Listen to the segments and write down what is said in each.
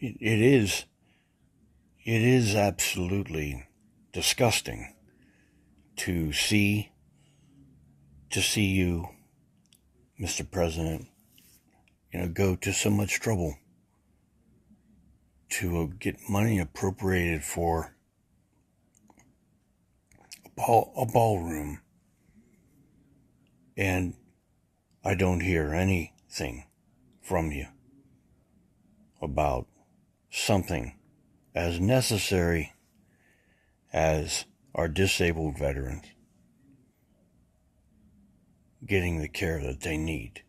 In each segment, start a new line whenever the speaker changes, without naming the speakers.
it is absolutely disgusting to see you, Mr. President, go to so much trouble to get money appropriated for a ballroom, and I don't hear anything from you about something as necessary as our disabled veterans getting the care that they need.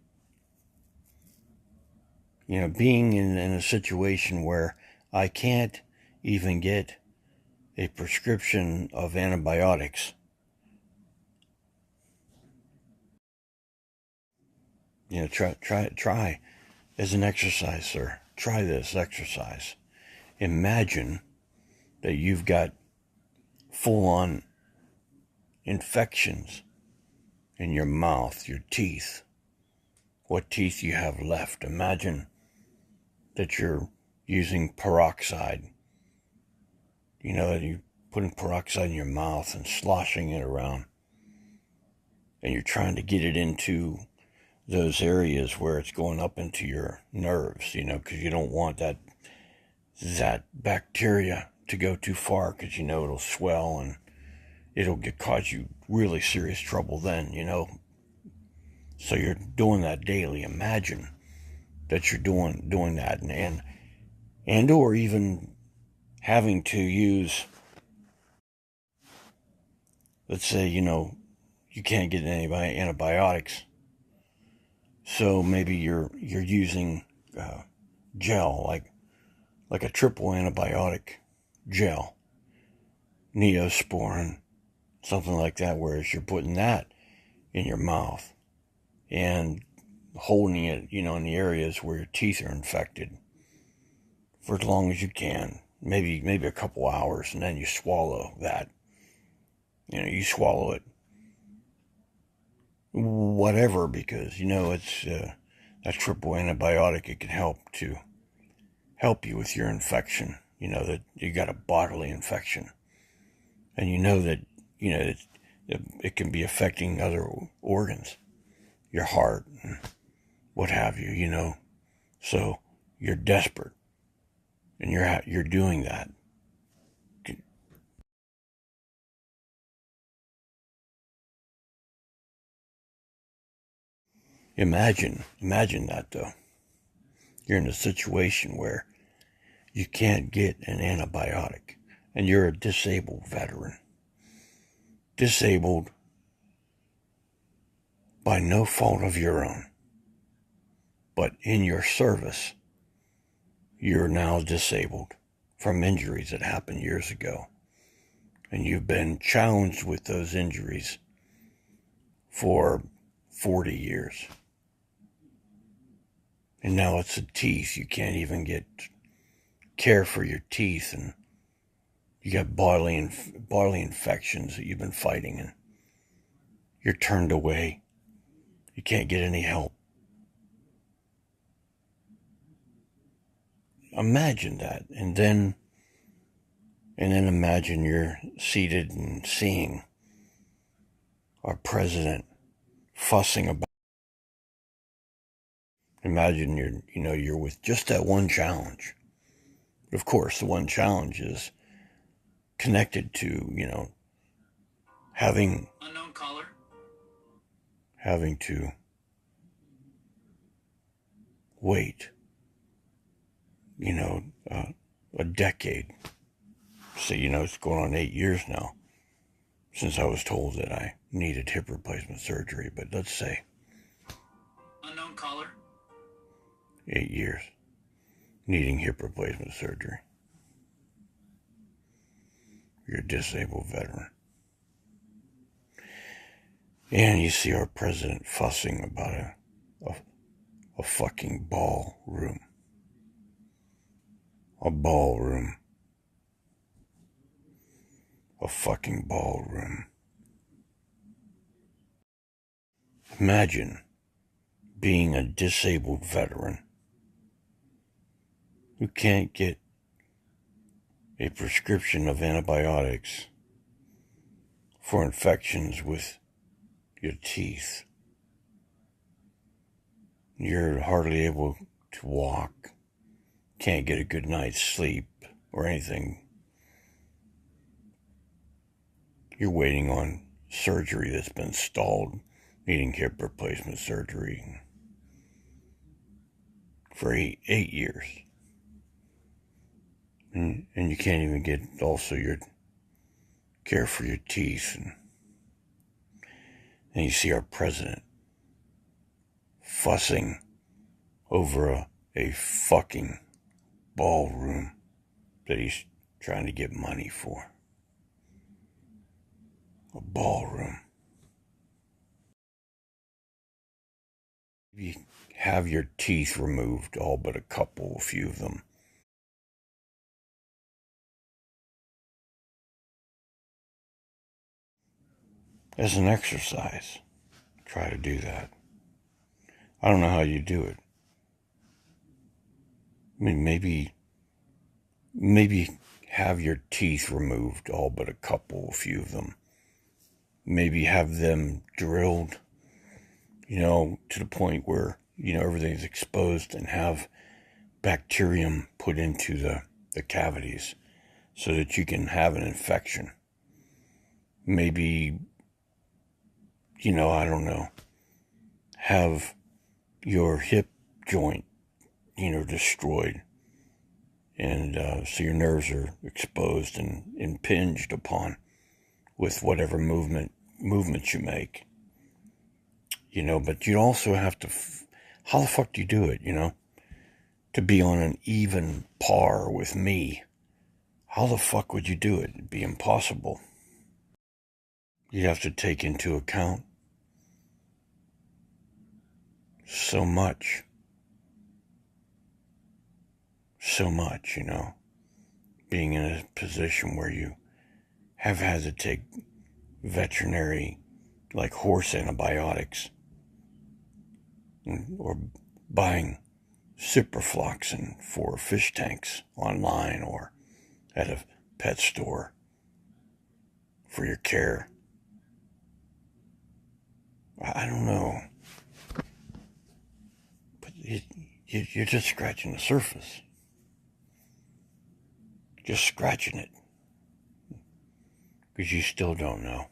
Being in a situation where I can't even get a prescription of antibiotics. Try as an exercise, sir. Try this exercise. Imagine that you've got full-on infections in your mouth, your teeth, what teeth you have left. Imagine that you're using peroxide. That you're putting peroxide in your mouth and sloshing it around. And you're trying to get it into those areas where it's going up into your nerves, because you don't want that bacteria to go too far, because it'll swell and it'll cause you really serious trouble then, So you're doing that daily. Imagine that you're doing that, and or even having to use, let's say, you can't get any antibiotics, so maybe you're using gel, like a triple antibiotic gel, Neosporin, something like that, whereas you're putting that in your mouth and holding it, in the areas where your teeth are infected for as long as you can, maybe a couple hours, and then you swallow that. You swallow it, whatever, because it's that triple antibiotic. It can help you with your infection. That you got a bodily infection, and that it can be affecting other organs, your heart, and what have you. So you're desperate, and you're doing that. Imagine that, though. You're in a situation where you can't get an antibiotic, and you're a disabled veteran. Disabled by no fault of your own. But in your service, you're now disabled from injuries that happened years ago. And you've been challenged with those injuries for 40 years. And now it's the teeth. You can't even get care for your teeth, and you got bodily infections that you've been fighting, and you're turned away. You can't get any help. Imagine that, and then imagine you're seated and seeing our president fussing about. Imagine you're with just that one challenge. But of course, the one challenge is connected to, having
unknown caller,
having to wait, a decade. So, it's going on 8 years now since I was told that I needed hip replacement surgery. But let's say
unknown caller,
8 years needing hip replacement surgery. You're a disabled veteran. And you see our president fussing about a fucking ballroom. A ballroom. A fucking ballroom. Imagine being a disabled veteran who can't get a prescription of antibiotics for infections with your teeth. You're hardly able to walk, can't get a good night's sleep or anything. You're waiting on surgery that's been stalled, needing hip replacement surgery for eight years. And you can't even get also your care for your teeth. And you see our president fussing over a fucking ballroom that he's trying to get money for. A ballroom. You have your teeth removed, all but a few of them. As an exercise, try to do that. I don't know how you do it. I mean, maybe have your teeth removed, all but a few of them. Maybe have them drilled, to the point where, everything's exposed, and have bacterium put into the cavities so that you can have an infection. Maybe, I don't know, have your hip joint, destroyed. And so your nerves are exposed and impinged upon with whatever movements you make. But you also have to, how the fuck do you do it, to be on an even par with me? How the fuck would you do it? It'd be impossible. You'd have to take into account so much, being in a position where you have had to take veterinary, like horse antibiotics, or buying ciprofloxacin for fish tanks online or at a pet store for your care. I don't know. But you're just scratching the surface. Just scratching it. Because you still don't know.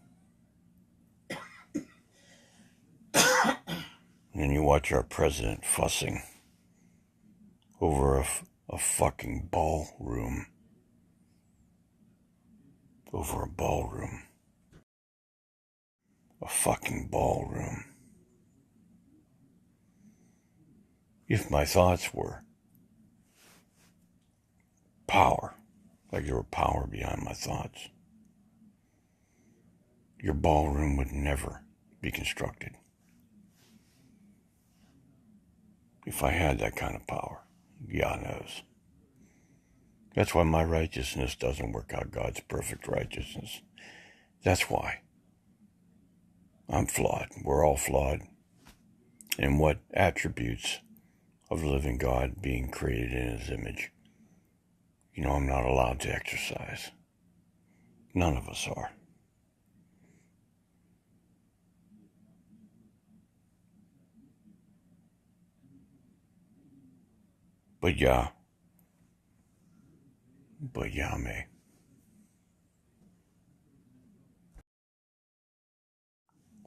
And you watch our president fussing over a fucking ballroom. Over a ballroom. A fucking ballroom. If my thoughts were power, like there were power behind my thoughts, your ballroom would never be constructed. If I had that kind of power, God knows. That's why my righteousness doesn't work out God's perfect righteousness. That's why. I'm flawed. We're all flawed. And what attributes of the living God being created in His image, I'm not allowed to exercise. None of us are. But me.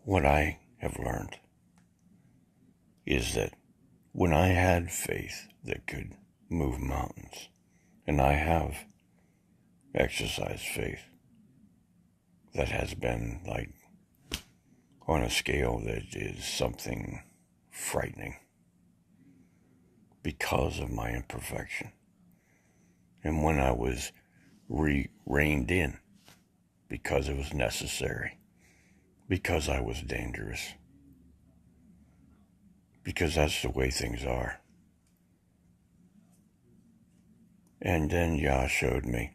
What I have learned is that when I had faith that could move mountains, and I have exercised faith that has been like on a scale that is something frightening because of my imperfection. And when I was reined in because it was necessary, because I was dangerous, because that's the way things are. And then Yah showed me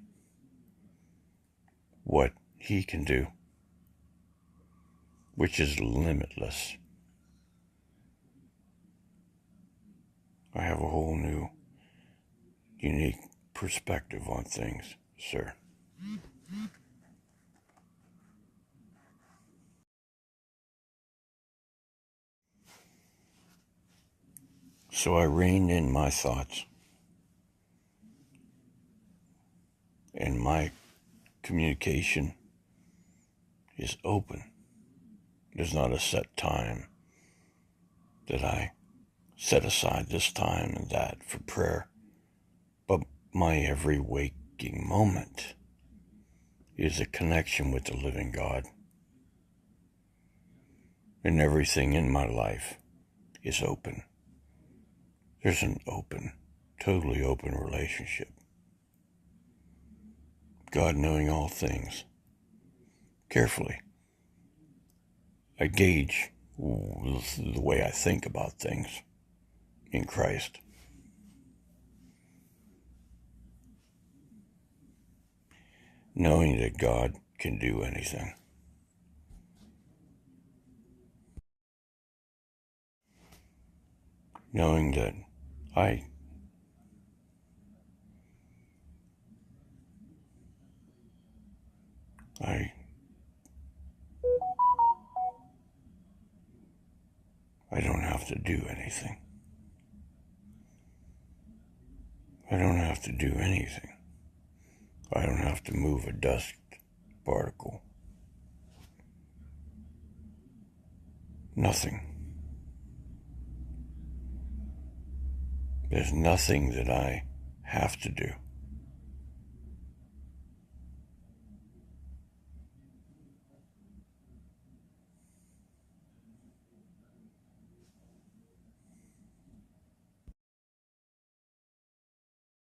what He can do, which is limitless. I have a whole new unique perspective on things, sir. So I rein in my thoughts, and my communication is open. There's not a set time that I set aside this time and that for prayer, but my every waking moment is a connection with the living God. And everything in my life is open. There's an open, totally open relationship. God knowing all things. Carefully, I gauge the way I think about things in Christ. Knowing that God can do anything. Knowing that I don't have to do anything. I don't have to do anything. I don't have to move a dust particle. Nothing. There's nothing that I have to do.